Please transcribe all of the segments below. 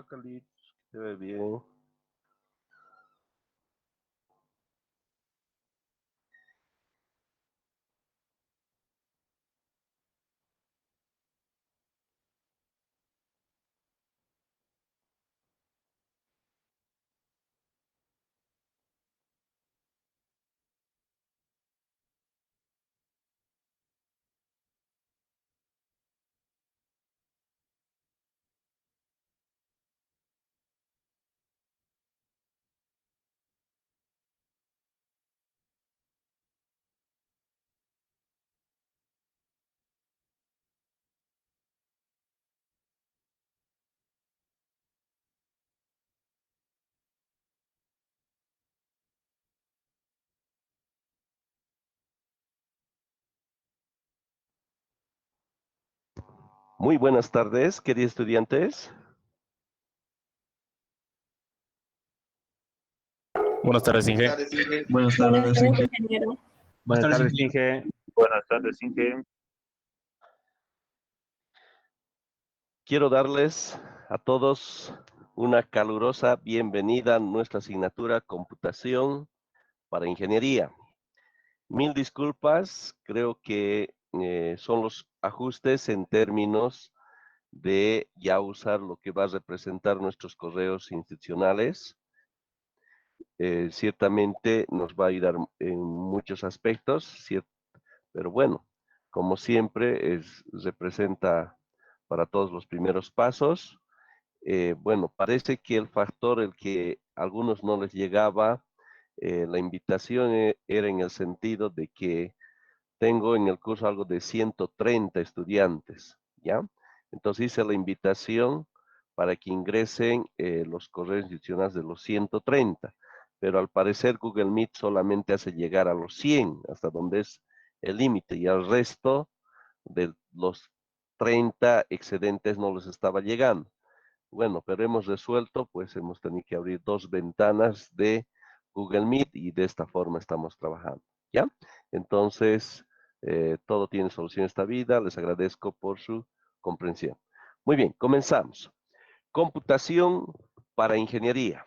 Carlitos, que te ve bien. Muy buenas tardes, queridos estudiantes. Buenas tardes, Inge. Buenas Buenas tardes, tardes, Inge. ingeniero. Buenas tardes, Inge. Buenas tardes, Inge. Quiero darles a todos una calurosa bienvenida a nuestra asignatura Computación para Ingeniería. Mil disculpas, creo que son los ajustes en términos de ya usar lo que va a representar nuestros correos institucionales. Ciertamente nos va a ayudar en muchos aspectos, pero bueno, como siempre, representa para todos los primeros pasos. Bueno, parece que el factor, el que a algunos no les llegaba, la invitación era en el sentido de que tengo en el curso algo de 130 estudiantes, ¿ya? Entonces hice la invitación para que ingresen los correos institucionales de los 130, pero al parecer Google Meet solamente hace llegar a los 100, hasta donde es el límite, y al resto de los 30 excedentes no les estaba llegando. Bueno, pero hemos resuelto, pues hemos tenido que abrir dos ventanas de Google Meet y de esta forma estamos trabajando, ¿ya? Entonces, todo tiene solución en esta vida. Les agradezco por su comprensión. Muy bien, comenzamos. Computación para ingeniería.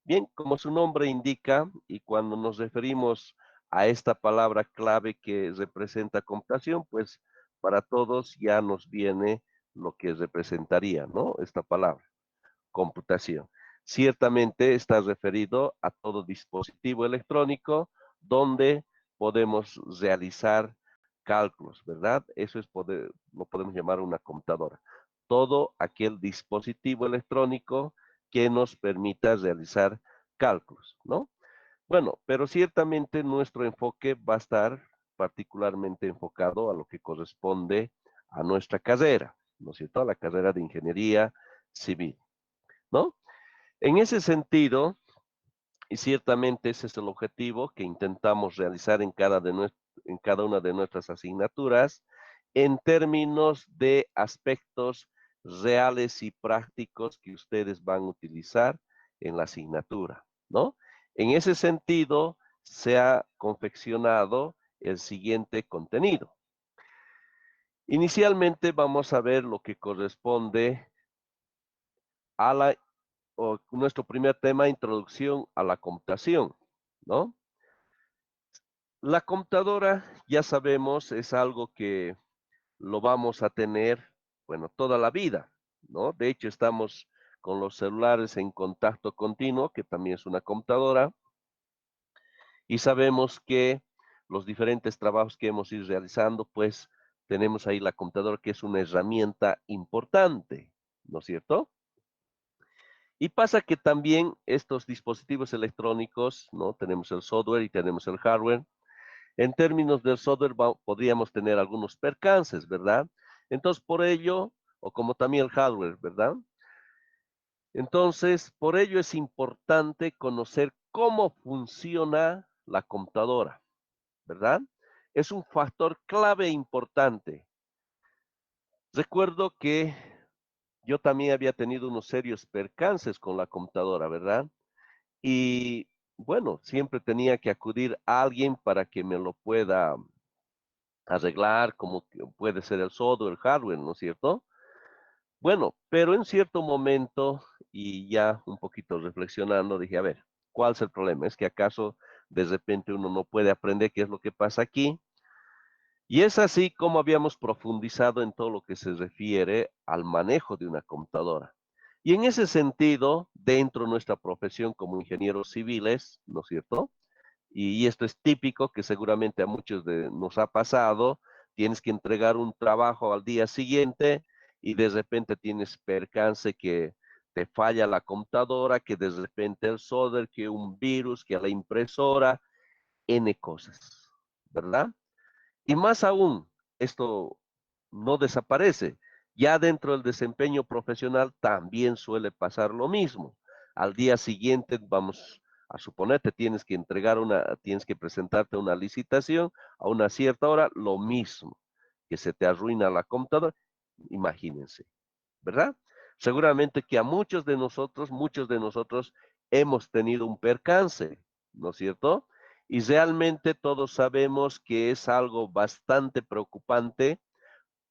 Bien, como su nombre indica, y cuando nos referimos a esta palabra clave que representa computación, pues para todos ya nos viene lo que representaría, ¿no? Esta palabra computación. Ciertamente está referido a todo dispositivo electrónico donde podemos realizar cálculos, ¿verdad? Eso es lo podemos llamar una computadora. Todo aquel dispositivo electrónico que nos permita realizar cálculos, ¿no? Bueno, pero ciertamente nuestro enfoque va a estar particularmente enfocado a lo que corresponde a nuestra carrera, ¿no es cierto? A la carrera de ingeniería civil, ¿no? En ese sentido, y ciertamente ese es el objetivo que intentamos realizar en cada una de nuestras asignaturas, en términos de aspectos reales y prácticos que ustedes van a utilizar en la asignatura, ¿no? En ese sentido, se ha confeccionado el siguiente contenido. Inicialmente vamos a ver lo que corresponde a nuestro primer tema, introducción a la computación, ¿no? La computadora, ya sabemos, es algo que lo vamos a tener, bueno, toda la vida, ¿no? De hecho, estamos con los celulares en contacto continuo, que también es una computadora, y sabemos que los diferentes trabajos que hemos ido realizando, pues tenemos ahí la computadora, que es una herramienta importante, ¿no es cierto? Y pasa que también estos dispositivos electrónicos, ¿no? Tenemos el software y tenemos el hardware. En términos del software podríamos tener algunos percances, ¿verdad? Entonces, por ello, o como también el hardware, ¿verdad? Entonces, por ello es importante conocer cómo funciona la computadora, ¿verdad? Es un factor clave importante. Recuerdo que yo también había tenido unos serios percances con la computadora, ¿verdad? Y bueno, siempre tenía que acudir a alguien para que me lo pueda arreglar, como puede ser el software, el hardware, ¿no es cierto? Bueno, pero en cierto momento, y ya un poquito reflexionando, dije, a ver, ¿cuál es el problema? ¿Es que acaso de repente uno no puede aprender qué es lo que pasa aquí? Y es así como habíamos profundizado en todo lo que se refiere al manejo de una computadora. Y en ese sentido, dentro de nuestra profesión como ingenieros civiles, ¿no es cierto? Y esto es típico que seguramente a muchos nos ha pasado, tienes que entregar un trabajo al día siguiente y de repente tienes percance que te falla la computadora, que de repente el solder, que un virus, que la impresora, N cosas, ¿verdad? Y más aún, esto no desaparece. Ya dentro del desempeño profesional también suele pasar lo mismo. Al día siguiente, vamos a suponer, tienes que presentarte una licitación a una cierta hora, lo mismo, que se te arruina la computadora, imagínense, ¿verdad? Seguramente que a muchos de nosotros hemos tenido un percance, ¿no es cierto? Y realmente todos sabemos que es algo bastante preocupante,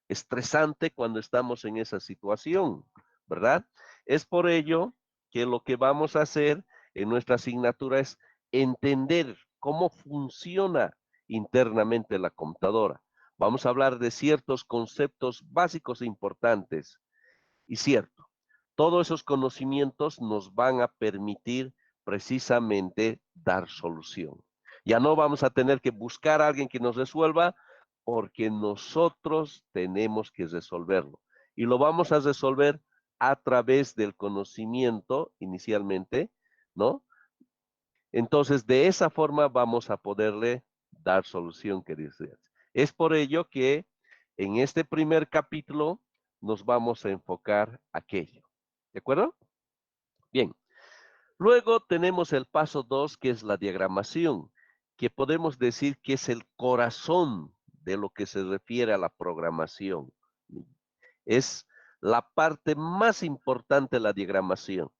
estresante cuando estamos en esa situación, ¿verdad? Es por ello que lo que vamos a hacer en nuestra asignatura es entender cómo funciona internamente la computadora. Vamos a hablar de ciertos conceptos básicos e importantes. Y cierto, todos esos conocimientos nos van a permitir precisamente dar solución. Ya no vamos a tener que buscar a alguien que nos resuelva porque nosotros tenemos que resolverlo. Y lo vamos a resolver a través del conocimiento inicialmente, ¿no? Entonces, de esa forma vamos a poderle dar solución, queridos estudiantes. Es por ello que en este primer capítulo nos vamos a enfocar aquello. ¿De acuerdo? Bien. Luego tenemos el paso 2, que es la diagramación, que podemos decir que es el corazón de lo que se refiere a la programación. Es la parte más importante de la diagramación.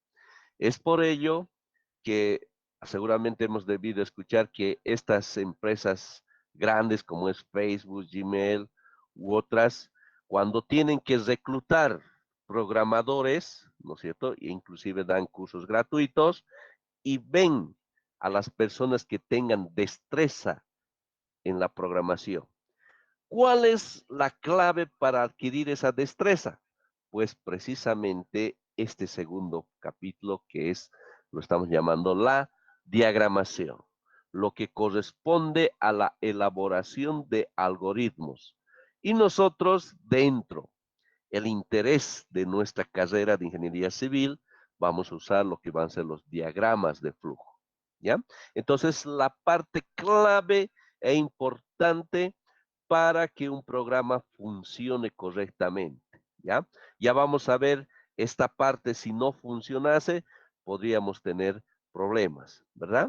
Es por ello que seguramente hemos debido escuchar que estas empresas grandes como es Facebook, Gmail u otras, cuando tienen que reclutar programadores, ¿no es cierto? E inclusive dan cursos gratuitos y ven a las personas que tengan destreza en la programación. ¿Cuál es la clave para adquirir esa destreza? Pues precisamente este segundo capítulo que lo estamos llamando la diagramación, lo que corresponde a la elaboración de algoritmos. Y nosotros dentro el interés de nuestra carrera de ingeniería civil, vamos a usar lo que van a ser los diagramas de flujo, ¿ya? Entonces, la parte clave e importante para que un programa funcione correctamente, ¿ya? Ya vamos a ver esta parte, si no funcionase, podríamos tener problemas, ¿verdad?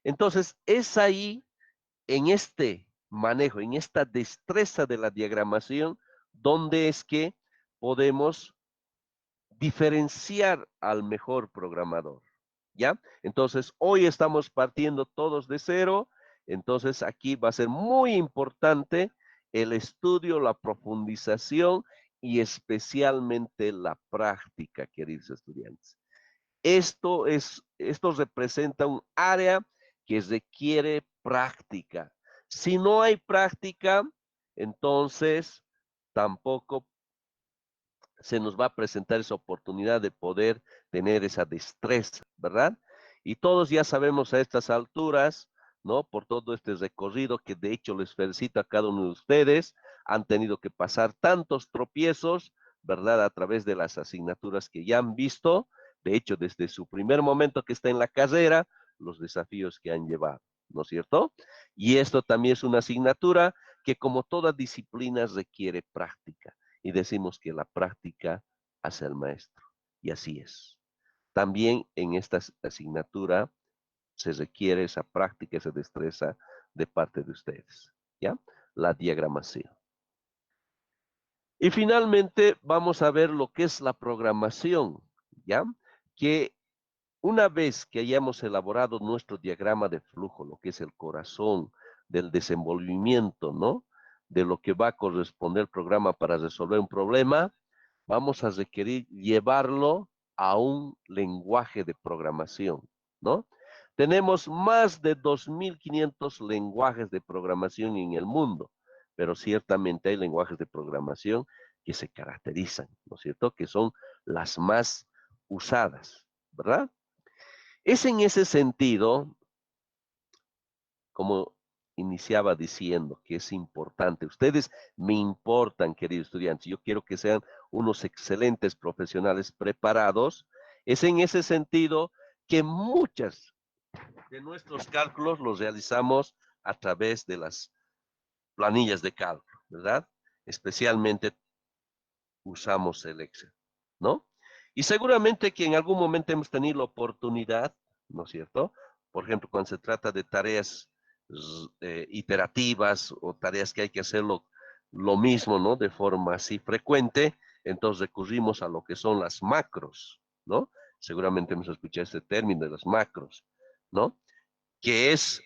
Entonces, es ahí, en este manejo, en esta destreza de la diagramación, donde es que podemos diferenciar al mejor programador, ¿ya? Entonces, hoy estamos partiendo todos de cero, entonces aquí va a ser muy importante el estudio, la profundización y especialmente la práctica, queridos estudiantes. Esto representa un área que requiere práctica. Si no hay práctica, entonces tampoco se nos va a presentar esa oportunidad de poder tener esa destreza, ¿verdad? Y todos ya sabemos a estas alturas, ¿no? Por todo este recorrido que de hecho les felicito a cada uno de ustedes, han tenido que pasar tantos tropiezos, ¿verdad? A través de las asignaturas que ya han visto, de hecho desde su primer momento que está en la carrera, los desafíos que han llevado, ¿no es cierto? Y esto también es una asignatura que como toda disciplina requiere práctica y decimos que la práctica hace al maestro. Y así es. También en esta asignatura se requiere esa práctica, esa destreza de parte de ustedes. ¿Ya? La diagramación. Y finalmente vamos a ver lo que es la programación. ¿Ya? Que una vez que hayamos elaborado nuestro diagrama de flujo, lo que es el corazón del desenvolvimiento, ¿no? De lo que va a corresponder el programa para resolver un problema, vamos a requerir llevarlo a un lenguaje de programación, ¿no? Tenemos más de 2.500 lenguajes de programación en el mundo, pero ciertamente hay lenguajes de programación que se caracterizan, ¿no es cierto? Que son las más usadas, ¿verdad? Es en ese sentido, como iniciaba diciendo, que es importante. Ustedes me importan, queridos estudiantes. Yo quiero que sean unos excelentes profesionales preparados. Es en ese sentido que muchas de nuestros cálculos los realizamos a través de las planillas de cálculo, ¿verdad? Especialmente usamos el Excel, ¿no? Y seguramente que en algún momento hemos tenido la oportunidad, ¿no es cierto? Por ejemplo, cuando se trata de tareas iterativas o tareas que hay que hacerlo lo mismo, ¿no? De forma así frecuente, entonces recurrimos a lo que son las macros, ¿no? Seguramente hemos escuchado este término de las macros, ¿no? Que es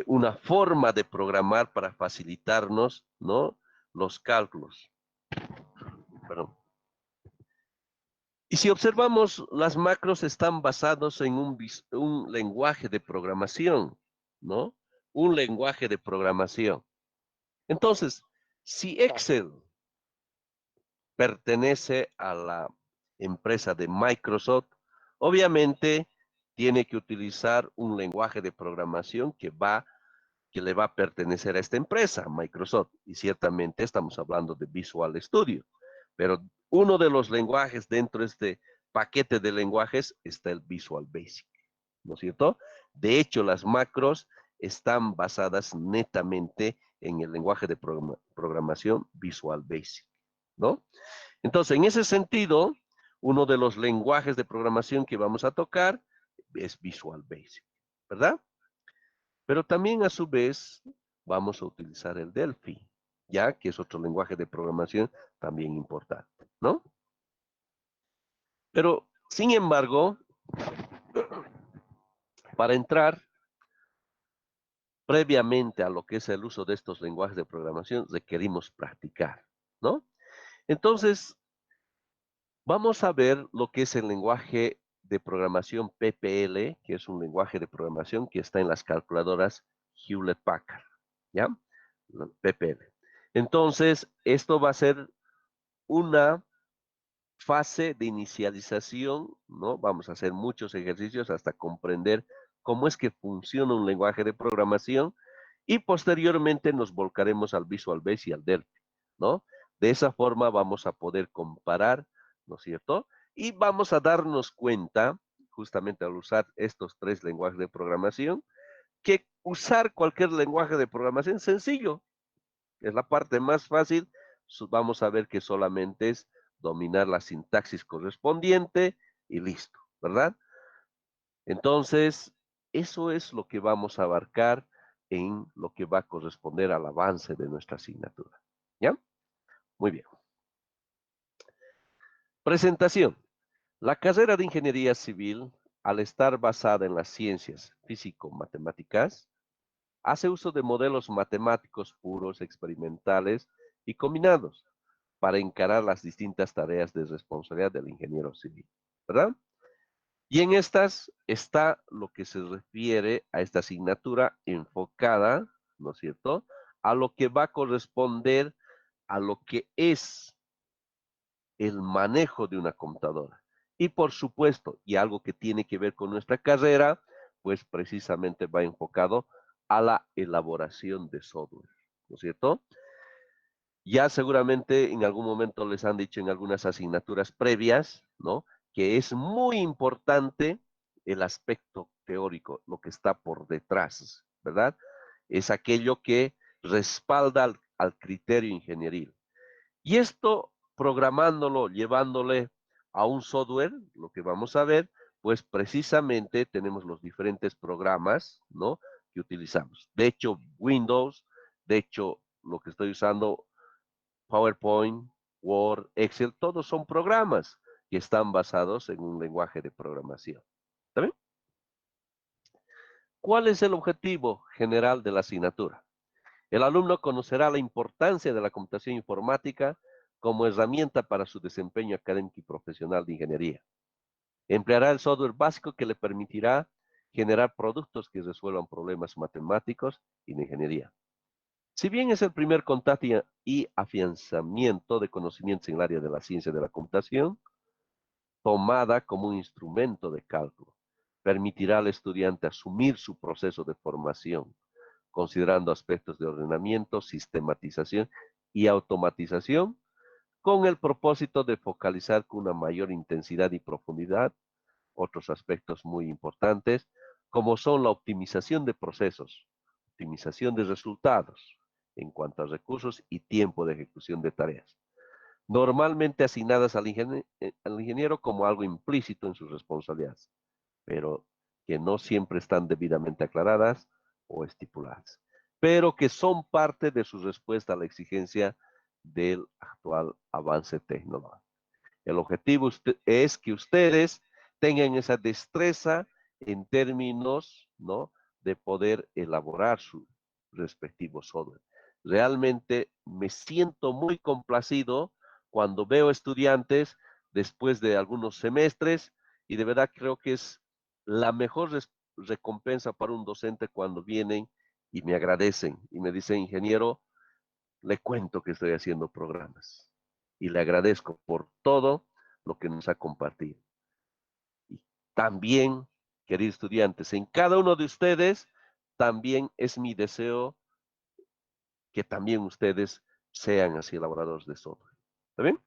una forma de programar para facilitarnos, ¿no? Los cálculos. Perdón. Y si observamos, las macros están basados en un lenguaje de programación, ¿no? Un lenguaje de programación. Entonces, si Excel pertenece a la empresa de Microsoft, obviamente tiene que utilizar un lenguaje de programación que le va a pertenecer a esta empresa, Microsoft. Y ciertamente estamos hablando de Visual Studio. Pero uno de los lenguajes dentro de este paquete de lenguajes está el Visual Basic, ¿no es cierto? De hecho, las macros están basadas netamente en el lenguaje de programación Visual Basic, ¿no? Entonces, en ese sentido, uno de los lenguajes de programación que vamos a tocar es Visual Basic, ¿verdad? Pero también a su vez vamos a utilizar el Delphi, ya que es otro lenguaje de programación también importante, ¿no? Pero, sin embargo, para entrar previamente a lo que es el uso de estos lenguajes de programación, requerimos practicar, ¿no? Entonces, vamos a ver lo que es el lenguaje de programación PPL, que es un lenguaje de programación que está en las calculadoras Hewlett-Packard, ¿ya? PPL. Entonces, esto va a ser una fase de inicialización, ¿no? Vamos a hacer muchos ejercicios hasta comprender cómo es que funciona un lenguaje de programación y posteriormente nos volcaremos al Visual Basic y al Delphi, ¿no? De esa forma vamos a poder comparar, ¿no es cierto? Y vamos a darnos cuenta, justamente al usar estos tres lenguajes de programación, que usar cualquier lenguaje de programación es sencillo, es la parte más fácil. Vamos a ver que solamente es dominar la sintaxis correspondiente y listo, ¿verdad? Entonces, eso es lo que vamos a abarcar en lo que va a corresponder al avance de nuestra asignatura. ¿Ya? Muy bien. Presentación. La carrera de Ingeniería Civil, al estar basada en las ciencias físico-matemáticas, hace uso de modelos matemáticos puros, experimentales y combinados para encarar las distintas tareas de responsabilidad del ingeniero civil, ¿verdad? Y en estas está lo que se refiere a esta asignatura enfocada, ¿no es cierto?, a lo que va a corresponder a lo que es el manejo de una computadora. Y por supuesto, y algo que tiene que ver con nuestra carrera, pues precisamente va enfocado a la elaboración de software, ¿no es cierto? Ya seguramente en algún momento les han dicho en algunas asignaturas previas, ¿no? Que es muy importante el aspecto teórico, lo que está por detrás, ¿verdad? Es aquello que respalda al criterio ingenieril. Y esto, programándolo, llevándole a un software, lo que vamos a ver, pues precisamente tenemos los diferentes programas, ¿no? Que utilizamos. De hecho, Windows, de hecho, lo que estoy usando, PowerPoint, Word, Excel, todos son programas que están basados en un lenguaje de programación. ¿Está bien? ¿Cuál es el objetivo general de la asignatura? El alumno conocerá la importancia de la computación informática como herramienta para su desempeño académico y profesional de ingeniería. Empleará el software básico que le permitirá generar productos que resuelvan problemas matemáticos y de ingeniería. Si bien es el primer contacto y afianzamiento de conocimientos en el área de la ciencia de la computación, tomada como un instrumento de cálculo, permitirá al estudiante asumir su proceso de formación, considerando aspectos de ordenamiento, sistematización y automatización, con el propósito de focalizar con una mayor intensidad y profundidad otros aspectos muy importantes, como son la optimización de procesos, optimización de resultados en cuanto a recursos y tiempo de ejecución de tareas, normalmente asignadas al ingeniero como algo implícito en sus responsabilidades, pero que no siempre están debidamente aclaradas o estipuladas, pero que son parte de su respuesta a la exigencia del actual avance tecnológico. El objetivo es que ustedes tengan esa destreza en términos, ¿no?, de poder elaborar su respectivo software. Realmente me siento muy complacido cuando veo estudiantes después de algunos semestres y de verdad creo que es la mejor recompensa para un docente cuando vienen y me agradecen y me dicen, ingeniero, le cuento que estoy haciendo programas y le agradezco por todo lo que nos ha compartido. Y también, queridos estudiantes, en cada uno de ustedes también es mi deseo que también ustedes sean así elaboradores de software. ¿Está bien?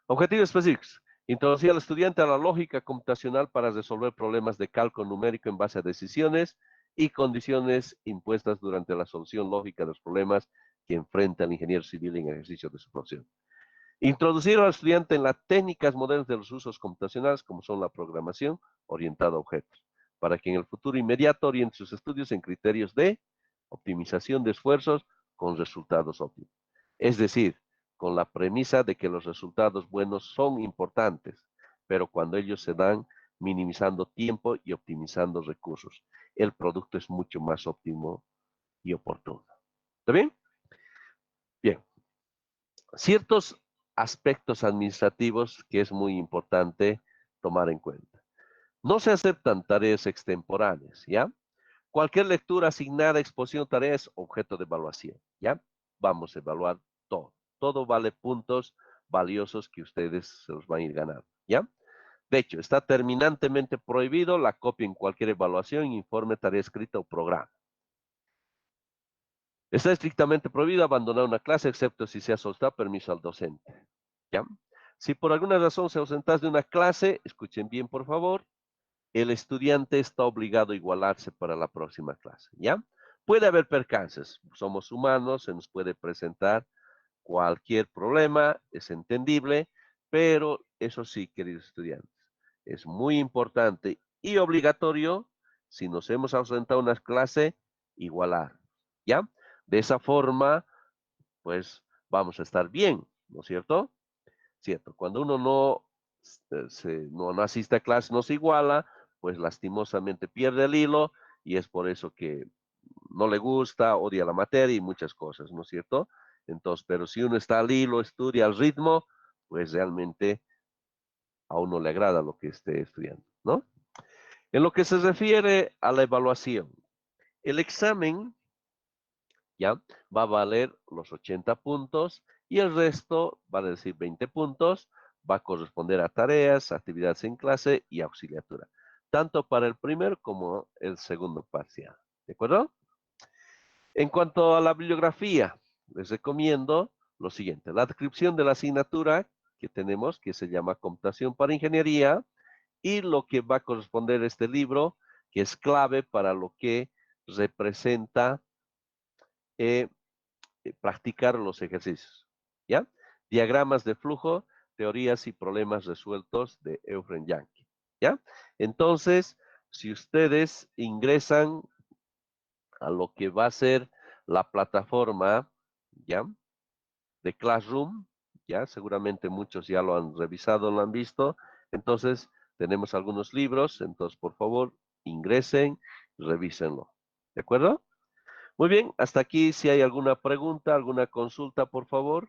Objetivos específicos. Introducir al estudiante a la lógica computacional para resolver problemas de cálculo numérico en base a decisiones y condiciones impuestas durante la solución lógica de los problemas que enfrenta el ingeniero civil en el ejercicio de su profesión. Introducir al estudiante en las técnicas modernas de los usos computacionales, como son la programación orientada a objetos, para que en el futuro inmediato oriente sus estudios en criterios de optimización de esfuerzos con resultados óptimos. Es decir, con la premisa de que los resultados buenos son importantes, pero cuando ellos se dan minimizando tiempo y optimizando recursos, el producto es mucho más óptimo y oportuno. ¿Está bien? Bien. Ciertos aspectos administrativos que es muy importante tomar en cuenta. No se aceptan tareas extemporáneas, ¿ya? Cualquier lectura asignada, exposición, tarea es objeto de evaluación, ¿ya? Vamos a evaluar todo. Todo vale puntos valiosos que ustedes se los van a ir ganando, ¿ya? De hecho, está terminantemente prohibido la copia en cualquier evaluación, informe, tarea escrita o programa. Está estrictamente prohibido abandonar una clase, excepto si se ha solicitado permiso al docente, ¿ya? Si por alguna razón se ausentas de una clase, escuchen bien, por favor, el estudiante está obligado a igualarse para la próxima clase, ¿ya? Puede haber percances, somos humanos, se nos puede presentar cualquier problema, es entendible, pero eso sí, queridos estudiantes, es muy importante y obligatorio, si nos hemos ausentado una clase, igualar, ¿ya? De esa forma, pues vamos a estar bien, ¿no es cierto? Cierto, cuando uno no asiste a clase, no se iguala, pues lastimosamente pierde el hilo y es por eso que no le gusta, odia la materia y muchas cosas, ¿no es cierto? Entonces, pero si uno está al hilo, estudia al ritmo, pues realmente a uno le agrada lo que esté estudiando, ¿no? En lo que se refiere a la evaluación, el examen ya va a valer los 80 puntos y el resto, vale decir 20 puntos, va a corresponder a tareas, actividades en clase y auxiliatura, tanto para el primer como el segundo parcial. ¿De acuerdo? En cuanto a la bibliografía, les recomiendo lo siguiente. La descripción de la asignatura que tenemos, que se llama Computación para Ingeniería, y lo que va a corresponder a este libro, que es clave para lo que representa practicar los ejercicios, ¿ya? Diagramas de flujo, teorías y problemas resueltos de Eugen Yankee, ¿ya? Entonces, si ustedes ingresan a lo que va a ser la plataforma, ¿ya? De Classroom, ¿ya? Seguramente muchos ya lo han revisado, lo han visto. Entonces, tenemos algunos libros, entonces, por favor, ingresen, revísenlo. ¿De acuerdo? Muy bien, hasta aquí, si hay alguna pregunta, alguna consulta, por favor.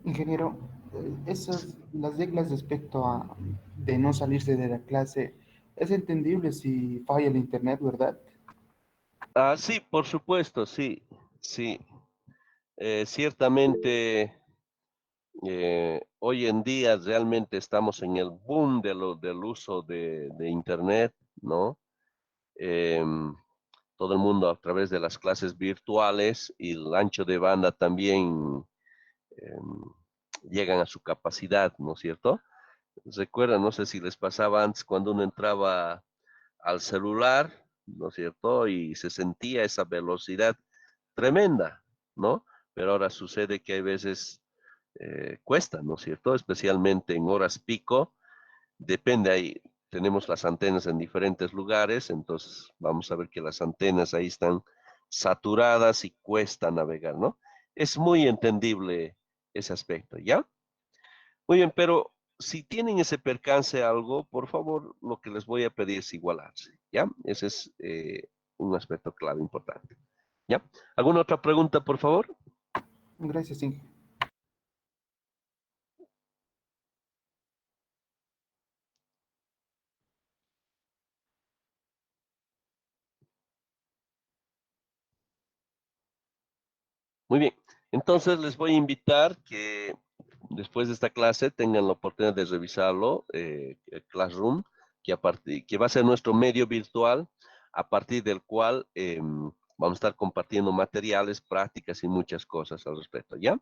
Ingeniero, las reglas respecto a de no salirse de la clase, es entendible si falla el internet, ¿verdad? Sí, por supuesto, sí, sí. Ciertamente, hoy en día realmente estamos en el boom del uso de Internet, ¿no? Todo el mundo a través de las clases virtuales y el ancho de banda también llegan a su capacidad, ¿no es cierto? Recuerdan, no sé si les pasaba antes cuando uno entraba al celular, ¿no es cierto? Y se sentía esa velocidad tremenda, ¿no? Pero ahora sucede que hay veces cuesta, ¿no es cierto? Especialmente en horas pico, depende ahí. Tenemos las antenas en diferentes lugares, entonces vamos a ver que las antenas ahí están saturadas y cuesta navegar, ¿no? Es muy entendible ese aspecto, ¿ya? Muy bien, pero si tienen ese percance algo, por favor, lo que les voy a pedir es igualarse, ¿ya? Ese es un aspecto clave importante, ¿ya? ¿Alguna otra pregunta, por favor? Gracias, Inge. Muy bien, entonces les voy a invitar que después de esta clase tengan la oportunidad de revisarlo, el Classroom, que va a ser nuestro medio virtual, a partir del cual vamos a estar compartiendo materiales, prácticas y muchas cosas al respecto, ¿ya?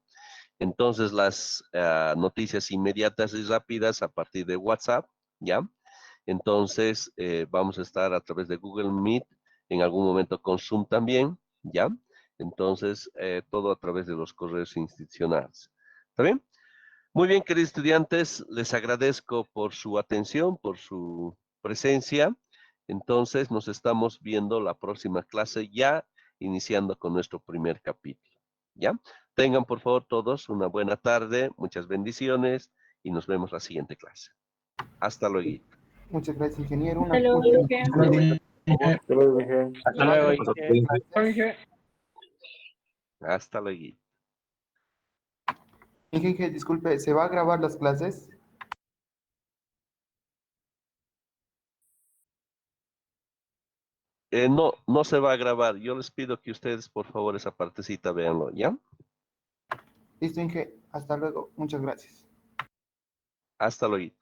Entonces las noticias inmediatas y rápidas a partir de WhatsApp, ¿ya? Entonces vamos a estar a través de Google Meet, en algún momento con Zoom también, ¿ya? Entonces todo a través de los correos institucionales. ¿Está bien? Muy bien, queridos estudiantes, les agradezco por su atención, por su presencia. Entonces nos estamos viendo la próxima clase ya iniciando con nuestro primer capítulo. ¿Ya? Tengan por favor todos una buena tarde, muchas bendiciones y nos vemos la siguiente clase. Hasta luego. Muchas gracias, ingeniero. Hasta luego, Inge. Hasta luego, Inge. Hasta luego, Gracias. Hasta luego. Inge, disculpe, ¿se va a grabar las clases? No, no se va a grabar. Yo les pido que ustedes, por favor, esa partecita véanlo, ¿ya? Listo, Inge. Hasta luego. Muchas gracias. Hasta luego.